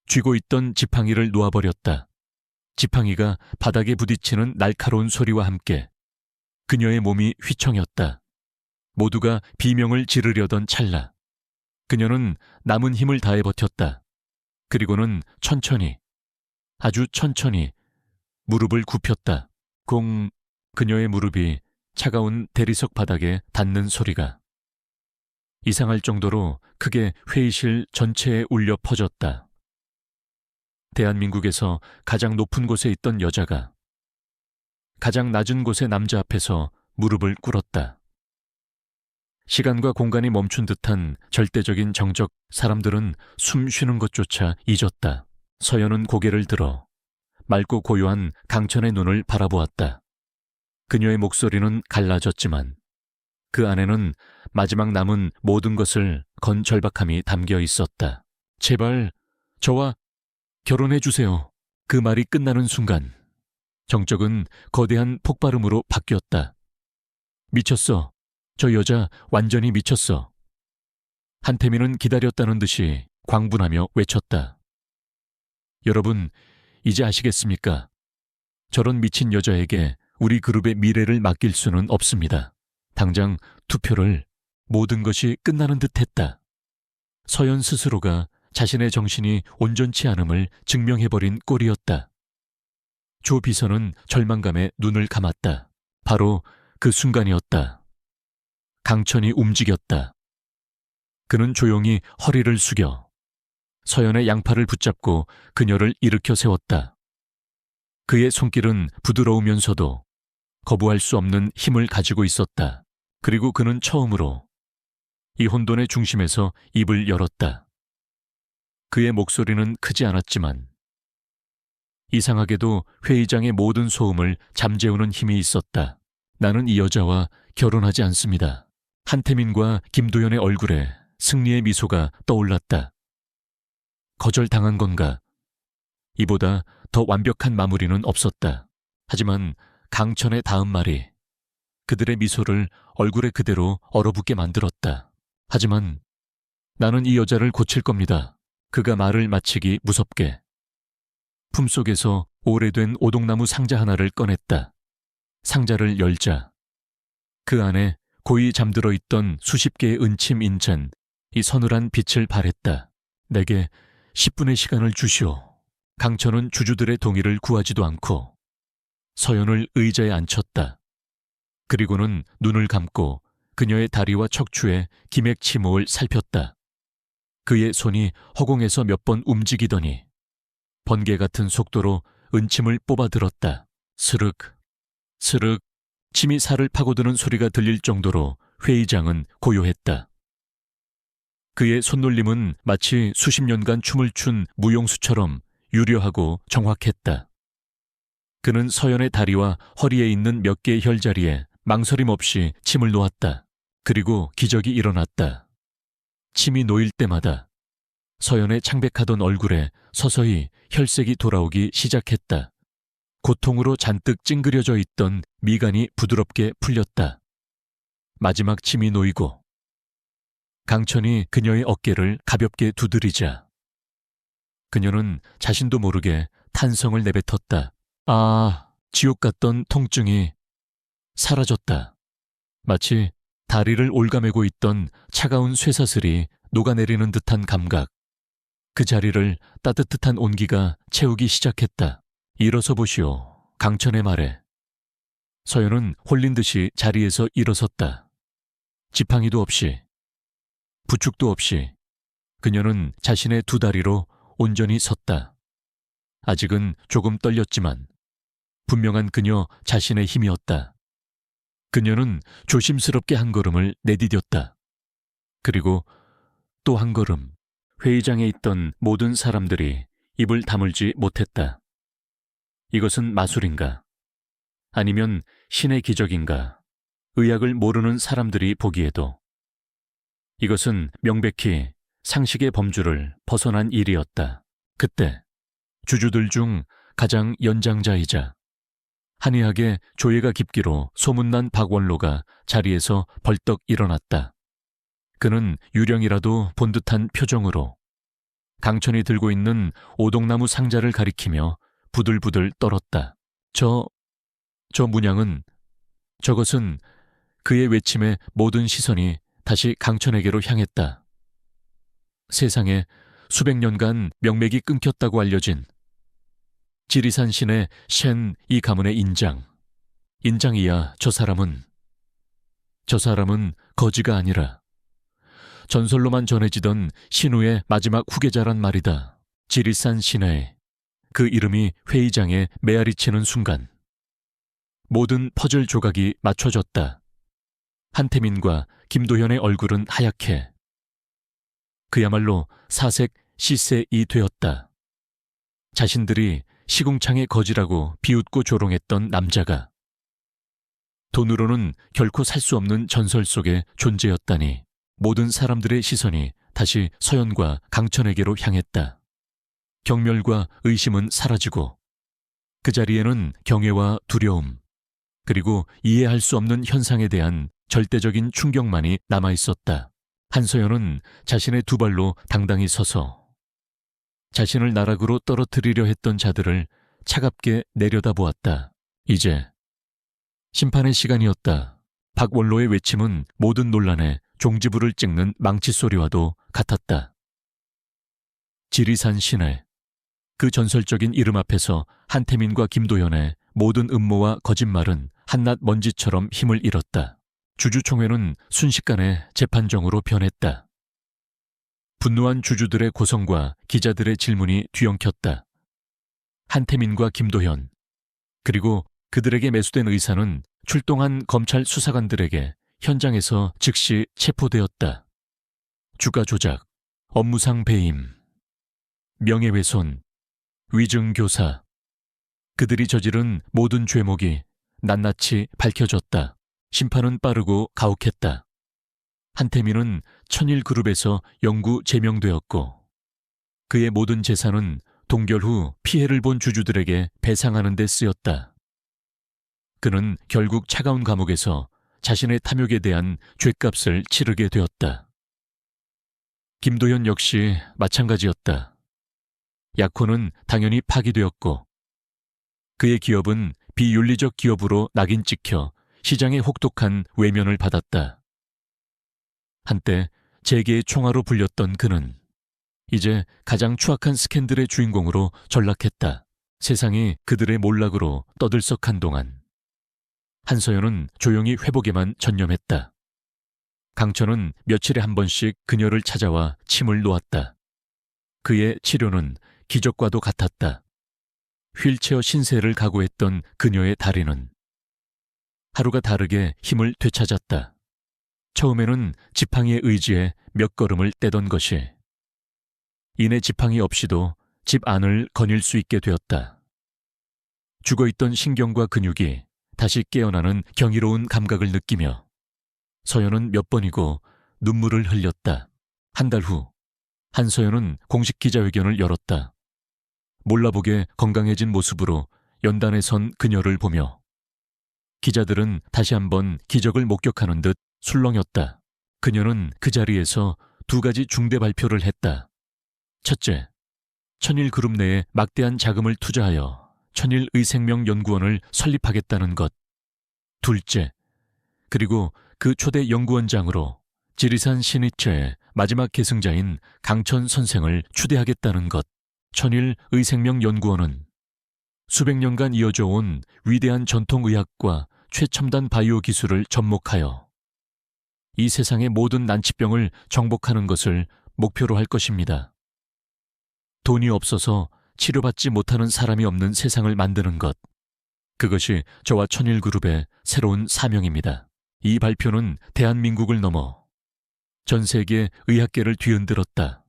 쥐고 있던 지팡이를 놓아버렸다. 지팡이가 바닥에 부딪히는 날카로운 소리와 함께 그녀의 몸이 휘청였다. 모두가 비명을 지르려던 찰나 그녀는 남은 힘을 다해 버텼다. 그리고는 천천히, 아주 천천히 무릎을 굽혔다. 그녀의 무릎이 차가운 대리석 바닥에 닿는 소리가 이상할 정도로 크게 회의실 전체에 울려 퍼졌다. 대한민국에서 가장 높은 곳에 있던 여자가 가장 낮은 곳의 남자 앞에서 무릎을 꿇었다. 시간과 공간이 멈춘 듯한 절대적인 정적, 사람들은 숨 쉬는 것조차 잊었다. 서연은 고개를 들어 맑고 고요한 강천의 눈을 바라보았다. 그녀의 목소리는 갈라졌지만 그 안에는 마지막 남은 모든 것을 건 절박함이 담겨 있었다. 제발 저와 결혼해 주세요. 그 말이 끝나는 순간 정적은 거대한 폭발음으로 바뀌었다. 미쳤어. 저 여자 완전히 미쳤어. 한태민은 기다렸다는 듯이 광분하며 외쳤다. 여러분, 이제 아시겠습니까? 저런 미친 여자에게 우리 그룹의 미래를 맡길 수는 없습니다. 당장 투표를. 모든 것이 끝나는 듯했다. 서연 스스로가 자신의 정신이 온전치 않음을 증명해버린 꼴이었다. 조 비서는 절망감에 눈을 감았다. 바로 그 순간이었다. 강천이 움직였다. 그는 조용히 허리를 숙여 서연의 양팔을 붙잡고 그녀를 일으켜 세웠다. 그의 손길은 부드러우면서도 거부할 수 없는 힘을 가지고 있었다. 그리고 그는 처음으로 이 혼돈의 중심에서 입을 열었다. 그의 목소리는 크지 않았지만 이상하게도 회의장의 모든 소음을 잠재우는 힘이 있었다. 나는 이 여자와 결혼하지 않습니다. 한태민과 김도연의 얼굴에 승리의 미소가 떠올랐다. 거절당한 건가? 이보다 더 완벽한 마무리는 없었다. 하지만 강천의 다음 말이 그들의 미소를 얼굴에 그대로 얼어붙게 만들었다. 하지만 나는 이 여자를 고칠 겁니다. 그가 말을 마치기 무섭게 품속에서 오래된 오동나무 상자 하나를 꺼냈다. 상자를 열자 그 안에 고이 잠들어 있던 수십 개의 은침 인잔, 이 서늘한 빛을 발했다. 내게 10분의 시간을 주시오. 강천은 주주들의 동의를 구하지도 않고 서연을 의자에 앉혔다. 그리고는 눈을 감고 그녀의 다리와 척추에 기맥 치모를 살폈다. 그의 손이 허공에서 몇 번 움직이더니 번개 같은 속도로 은침을 뽑아들었다. 스륵, 스륵, 침이 살을 파고드는 소리가 들릴 정도로 회의장은 고요했다. 그의 손놀림은 마치 수십 년간 춤을 춘 무용수처럼 유려하고 정확했다. 그는 서연의 다리와 허리에 있는 몇 개의 혈자리에 망설임 없이 침을 놓았다. 그리고 기적이 일어났다. 침이 놓일 때마다 서연의 창백하던 얼굴에 서서히 혈색이 돌아오기 시작했다. 고통으로 잔뜩 찡그려져 있던 미간이 부드럽게 풀렸다. 마지막 침이 놓이고 강천이 그녀의 어깨를 가볍게 두드리자 그녀는 자신도 모르게 탄성을 내뱉었다. 아, 지옥 같던 통증이 사라졌다. 마치 다리를 올가매고 있던 차가운 쇠사슬이 녹아내리는 듯한 감각. 그 자리를 따뜻한 온기가 채우기 시작했다. 일어서 보시오. 강천의 말에 서연은 홀린 듯이 자리에서 일어섰다. 지팡이도 없이, 부축도 없이 그녀는 자신의 두 다리로 온전히 섰다. 아직은 조금 떨렸지만 분명한 그녀 자신의 힘이었다. 그녀는 조심스럽게 한 걸음을 내디뎠다. 그리고 또 한 걸음. 회의장에 있던 모든 사람들이 입을 다물지 못했다. 이것은 마술인가? 아니면 신의 기적인가? 의학을 모르는 사람들이 보기에도 이것은 명백히 상식의 범주를 벗어난 일이었다. 그때 주주들 중 가장 연장자이자 한의학의 조예가 깊기로 소문난 박원로가 자리에서 벌떡 일어났다. 그는 유령이라도 본 듯한 표정으로 강천이 들고 있는 오동나무 상자를 가리키며 부들부들 떨었다. 저 문양은, 저것은. 그의 외침에 모든 시선이 다시 강천에게로 향했다. 세상에 수백 년간 명맥이 끊겼다고 알려진 지리산 신의 쉔 이 가문의 인장이야. 저 사람은 거지가 아니라 전설로만 전해지던 신우의 마지막 후계자란 말이다. 지리산 신의 그 이름이 회의장에 메아리치는 순간 모든 퍼즐 조각이 맞춰졌다. 한태민과 김도현의 얼굴은 하얗게 그야말로 사색 시세이 되었다. 자신들이 시궁창의 거지라고 비웃고 조롱했던 남자가 돈으로는 결코 살 수 없는 전설 속의 존재였다니. 모든 사람들의 시선이 다시 서연과 강천에게로 향했다. 경멸과 의심은 사라지고 그 자리에는 경외와 두려움, 그리고 이해할 수 없는 현상에 대한 절대적인 충격만이 남아있었다. 한서연은 자신의 두 발로 당당히 서서 자신을 나락으로 떨어뜨리려 했던 자들을 차갑게 내려다보았다. 이제 심판의 시간이었다. 박원로의 외침은 모든 논란에 종지부를 찍는 망치 소리와도 같았다. 지리산 시내, 그 전설적인 이름 앞에서 한태민과 김도연의 모든 음모와 거짓말은 한낱 먼지처럼 힘을 잃었다. 주주총회는 순식간에 재판정으로 변했다. 분노한 주주들의 고성과 기자들의 질문이 뒤엉켰다. 한태민과 김도현, 그리고 그들에게 매수된 의사는 출동한 검찰 수사관들에게 현장에서 즉시 체포되었다. 주가 조작, 업무상 배임, 명예훼손, 위증교사, 그들이 저지른 모든 죄목이 낱낱이 밝혀졌다. 심판은 빠르고 가혹했다. 한태민은 천일그룹에서 영구 제명되었고 그의 모든 재산은 동결 후 피해를 본 주주들에게 배상하는 데 쓰였다. 그는 결국 차가운 감옥에서 자신의 탐욕에 대한 죗값을 치르게 되었다. 김도현 역시 마찬가지였다. 약혼은 당연히 파기되었고 그의 기업은 비윤리적 기업으로 낙인 찍혀 시장의 혹독한 외면을 받았다. 한때 재계의 총화로 불렸던 그는 이제 가장 추악한 스캔들의 주인공으로 전락했다. 세상이 그들의 몰락으로 떠들썩한 동안 한서연은 조용히 회복에만 전념했다. 강천은 며칠에 한 번씩 그녀를 찾아와 침을 놓았다. 그의 치료는 기적과도 같았다. 휠체어 신세를 각오했던 그녀의 다리는 하루가 다르게 힘을 되찾았다. 처음에는 지팡이의 의지에 몇 걸음을 떼던 것이 이내 지팡이 없이도 집 안을 거닐 수 있게 되었다. 죽어있던 신경과 근육이 다시 깨어나는 경이로운 감각을 느끼며 서연은 몇 번이고 눈물을 흘렸다. 한 달 후 한서연은 공식 기자회견을 열었다. 몰라보게 건강해진 모습으로 연단에 선 그녀를 보며 기자들은 다시 한번 기적을 목격하는 듯 술렁였다. 그녀는 그 자리에서 두 가지 중대 발표를 했다. 첫째, 천일그룹 내에 막대한 자금을 투자하여 천일의생명연구원을 설립하겠다는 것. 둘째, 그리고 그 초대 연구원장으로 지리산 신의처의 마지막 계승자인 강천 선생을 추대하겠다는 것. 천일의생명연구원은 수백 년간 이어져 온 위대한 전통의학과 최첨단 바이오 기술을 접목하여 이 세상의 모든 난치병을 정복하는 것을 목표로 할 것입니다. 돈이 없어서 치료받지 못하는 사람이 없는 세상을 만드는 것. 그것이 저와 천일그룹의 새로운 사명입니다. 이 발표는 대한민국을 넘어 전 세계 의학계를 뒤흔들었다.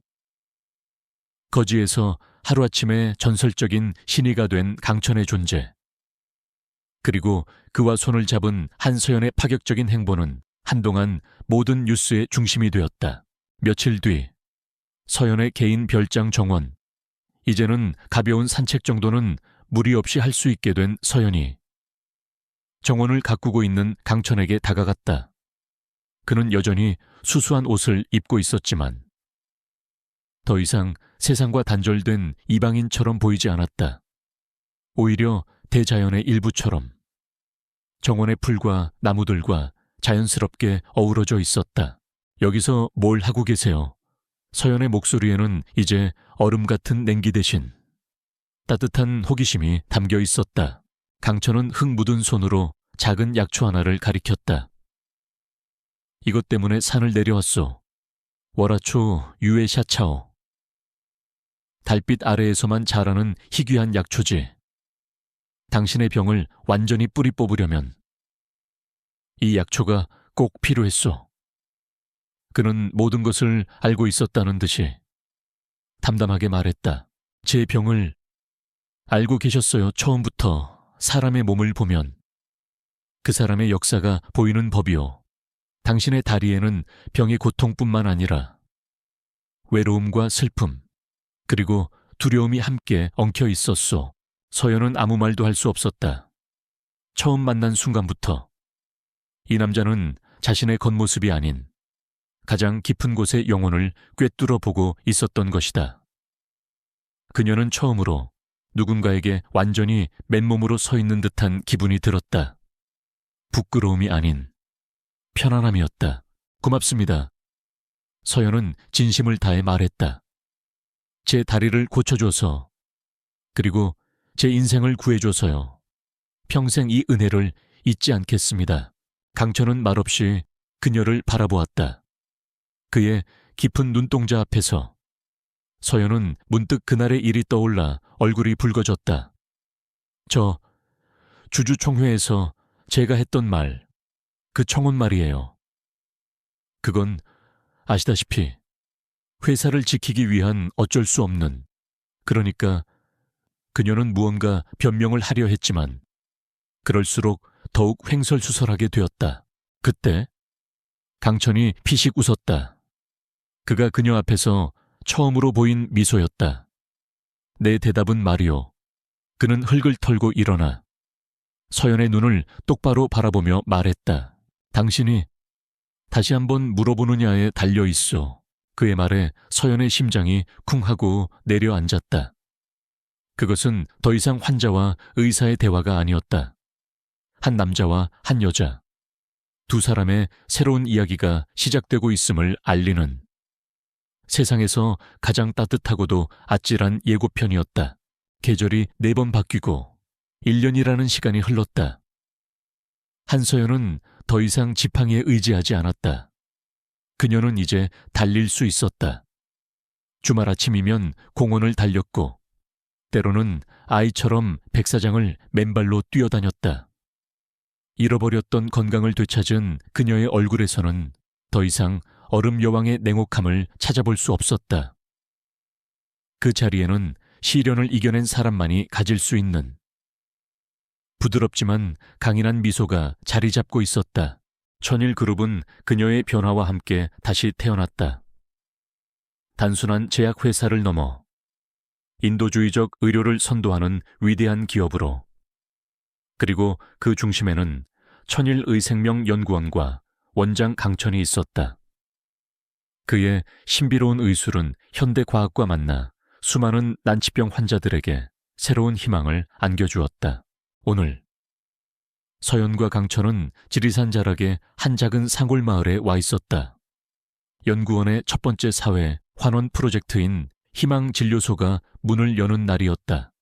거지에서 하루아침에 전설적인 신의가 된 강천의 존재. 그리고 그와 손을 잡은 한서연의 파격적인 행보는 한동안 모든 뉴스의 중심이 되었다. 며칠 뒤 서연의 개인 별장 정원. 이제는 가벼운 산책 정도는 무리 없이 할 수 있게 된 서연이 정원을 가꾸고 있는 강천에게 다가갔다. 그는 여전히 수수한 옷을 입고 있었지만 더 이상 세상과 단절된 이방인처럼 보이지 않았다. 오히려 대자연의 일부처럼 정원의 풀과 나무들과 자연스럽게 어우러져 있었다. 여기서 뭘 하고 계세요? 서연의 목소리에는 이제 얼음 같은 냉기 대신 따뜻한 호기심이 담겨 있었다. 강천은 흙 묻은 손으로 작은 약초 하나를 가리켰다. 이것 때문에 산을 내려왔소. 월화초 유에샤차오. 달빛 아래에서만 자라는 희귀한 약초지. 당신의 병을 완전히 뿌리 뽑으려면 이 약초가 꼭 필요했소. 그는 모든 것을 알고 있었다는 듯이 담담하게 말했다. 제 병을 알고 계셨어요. 처음부터 사람의 몸을 보면 그 사람의 역사가 보이는 법이요. 당신의 다리에는 병의 고통뿐만 아니라 외로움과 슬픔, 그리고 두려움이 함께 엉켜 있었소. 서연은 아무 말도 할 수 없었다. 처음 만난 순간부터 이 남자는 자신의 겉모습이 아닌 가장 깊은 곳의 영혼을 꿰뚫어 보고 있었던 것이다. 그녀는 처음으로 누군가에게 완전히 맨몸으로 서 있는 듯한 기분이 들었다. 부끄러움이 아닌 편안함이었다. 고맙습니다. 서연은 진심을 다해 말했다. 제 다리를 고쳐줘서, 그리고 제 인생을 구해줘서요. 평생 이 은혜를 잊지 않겠습니다. 강천은 말없이 그녀를 바라보았다. 그의 깊은 눈동자 앞에서 서연은 문득 그날의 일이 떠올라 얼굴이 붉어졌다. 저 주주총회에서 제가 했던 말, 그 청혼 말이에요. 그건 아시다시피 회사를 지키기 위한 어쩔 수 없는, 그러니까 그녀는 무언가 변명을 하려 했지만 그럴수록 더욱 횡설수설하게 되었다. 그때 강천이 피식 웃었다. 그가 그녀 앞에서 처음으로 보인 미소였다. 내 대답은 말이오. 그는 흙을 털고 일어나 서연의 눈을 똑바로 바라보며 말했다. 당신이 다시 한번 물어보느냐에 달려있어. 그의 말에 서연의 심장이 쿵 하고 내려앉았다. 그것은 더 이상 환자와 의사의 대화가 아니었다. 한 남자와 한 여자, 두 사람의 새로운 이야기가 시작되고 있음을 알리는 세상에서 가장 따뜻하고도 아찔한 예고편이었다. 계절이 4번 바뀌고 1년이라는 시간이 흘렀다. 한서연은 더 이상 지팡이에 의지하지 않았다. 그녀는 이제 달릴 수 있었다. 주말 아침이면 공원을 달렸고 때로는 아이처럼 백사장을 맨발로 뛰어다녔다. 잃어버렸던 건강을 되찾은 그녀의 얼굴에서는 더 이상 얼음 여왕의 냉혹함을 찾아볼 수 없었다. 그 자리에는 시련을 이겨낸 사람만이 가질 수 있는 부드럽지만 강인한 미소가 자리 잡고 있었다. 천일그룹은 그녀의 변화와 함께 다시 태어났다. 단순한 제약회사를 넘어 인도주의적 의료를 선도하는 위대한 기업으로, 그리고 그 중심에는 천일의생명연구원과 원장 강천이 있었다. 그의 신비로운 의술은 현대과학과 만나 수많은 난치병 환자들에게 새로운 희망을 안겨주었다. 오늘 서연과 강천은 지리산 자락의 한 작은 산골마을에 와 있었다. 연구원의 첫 번째 사회 환원 프로젝트인 희망진료소가 문을 여는 날이었다.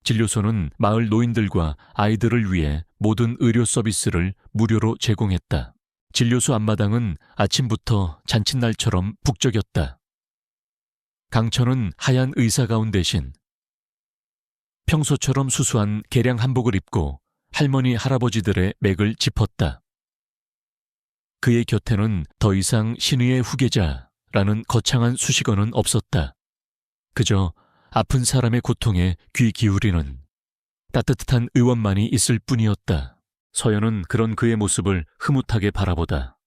진료소는 마을 노인들과 아이들을 위해 모든 의료 서비스를 무료로 제공했다. 진료소 앞마당은 아침부터 잔칫날처럼 북적였다. 강천은 하얀 의사가운 대신 평소처럼 수수한 개량 한복을 입고 할머니 할아버지들의 맥을 짚었다. 그의 곁에는 더 이상 신의의 후계자라는 거창한 수식어는 없었다. 그저 아픈 사람의 고통에 귀 기울이는 따뜻한 의원만이 있을 뿐이었다. 서연은 그런 그의 모습을 흐뭇하게 바라보다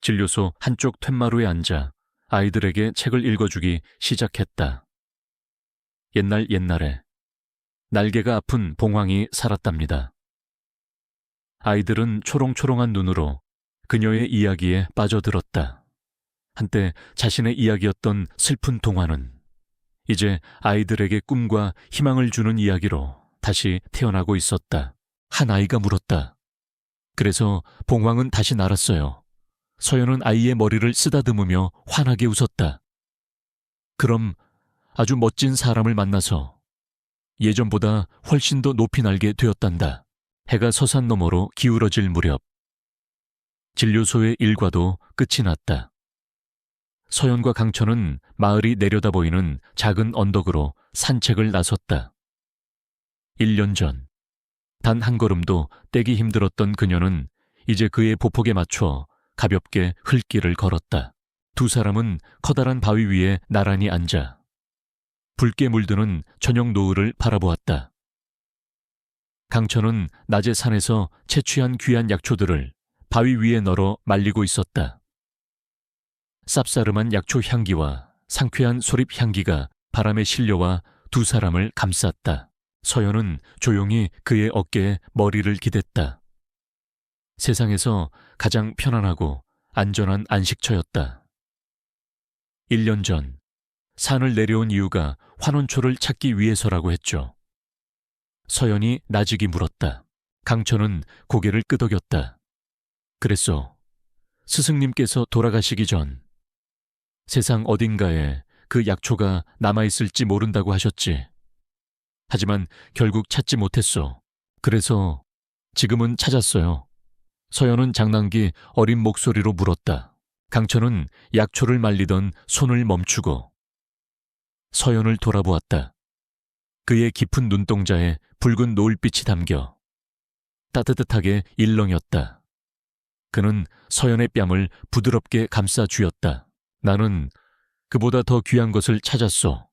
진료소 한쪽 툇마루에 앉아 아이들에게 책을 읽어주기 시작했다. 옛날에 날개가 아픈 봉황이 살았답니다. 아이들은 초롱초롱한 눈으로 그녀의 이야기에 빠져들었다. 한때 자신의 이야기였던 슬픈 동화는 이제 아이들에게 꿈과 희망을 주는 이야기로 다시 태어나고 있었다. 한 아이가 물었다. 그래서 봉황은 다시 날았어요. 서연은 아이의 머리를 쓰다듬으며 환하게 웃었다. 그럼 아주 멋진 사람을 만나서 예전보다 훨씬 더 높이 날게 되었단다. 해가 서산 너머로 기울어질 무렵 진료소의 일과도 끝이 났다. 서연과 강천은 마을이 내려다 보이는 작은 언덕으로 산책을 나섰다. 1년 전, 단 한 걸음도 떼기 힘들었던 그녀는 이제 그의 보폭에 맞춰 가볍게 흘길을 걸었다. 두 사람은 커다란 바위 위에 나란히 앉아 붉게 물드는 저녁 노을을 바라보았다. 강천은 낮에 산에서 채취한 귀한 약초들을 바위 위에 널어 말리고 있었다. 쌉싸름한 약초 향기와 상쾌한 소립 향기가 바람에 실려와 두 사람을 감쌌다. 서연은 조용히 그의 어깨에 머리를 기댔다. 세상에서 가장 편안하고 안전한 안식처였다. 1년 전 산을 내려온 이유가 환원초를 찾기 위해서라고 했죠. 서연이 나직이 물었다. 강천은 고개를 끄덕였다. 그랬어. 스승님께서 돌아가시기 전 세상 어딘가에 그 약초가 남아있을지 모른다고 하셨지. 하지만 결국 찾지 못했어. 그래서 지금은 찾았어요. 서연은 장난기 어린 목소리로 물었다. 강천은 약초를 말리던 손을 멈추고 서연을 돌아보았다. 그의 깊은 눈동자에 붉은 노을빛이 담겨 따뜻하게 일렁였다. 그는 서연의 뺨을 부드럽게 감싸 쥐었다. 나는 그보다 더 귀한 것을 찾았어.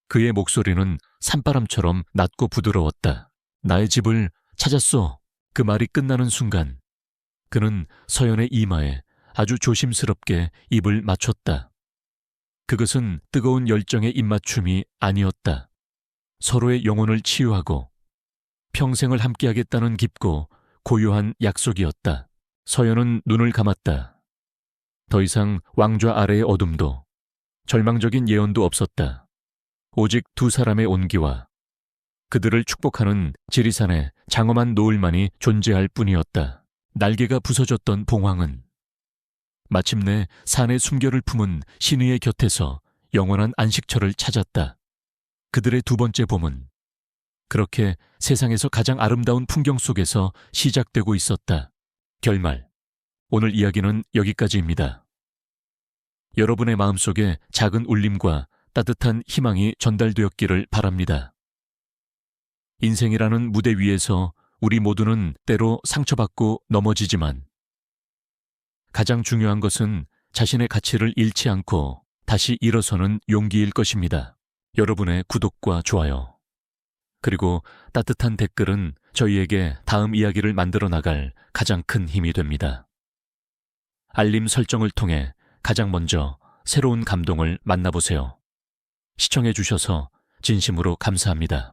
그의 목소리는 산바람처럼 낮고 부드러웠다. 나의 집을 찾았어. 그 말이 끝나는 순간 그는 서연의 이마에 아주 조심스럽게 입을 맞췄다. 그것은 뜨거운 열정의 입맞춤이 아니었다. 서로의 영혼을 치유하고 평생을 함께하겠다는 깊고 고요한 약속이었다. 서연은 눈을 감았다. 더 이상 왕좌 아래의 어둠도 절망적인 예언도 없었다. 오직 두 사람의 온기와 그들을 축복하는 지리산의 장엄한 노을만이 존재할 뿐이었다. 날개가 부서졌던 봉황은 마침내 산의 숨결을 품은 신의의 곁에서 영원한 안식처를 찾았다. 그들의 두 번째 봄은 그렇게 세상에서 가장 아름다운 풍경 속에서 시작되고 있었다. 결말. 오늘 이야기는 여기까지입니다. 여러분의 마음속에 작은 울림과 따뜻한 희망이 전달되었기를 바랍니다. 인생이라는 무대 위에서 우리 모두는 때로 상처받고 넘어지지만 가장 중요한 것은 자신의 가치를 잃지 않고 다시 일어서는 용기일 것입니다. 여러분의 구독과 좋아요, 그리고 따뜻한 댓글은 저희에게 다음 이야기를 만들어 나갈 가장 큰 힘이 됩니다. 알림 설정을 통해 가장 먼저 새로운 감동을 만나보세요. 시청해 주셔서 진심으로 감사합니다.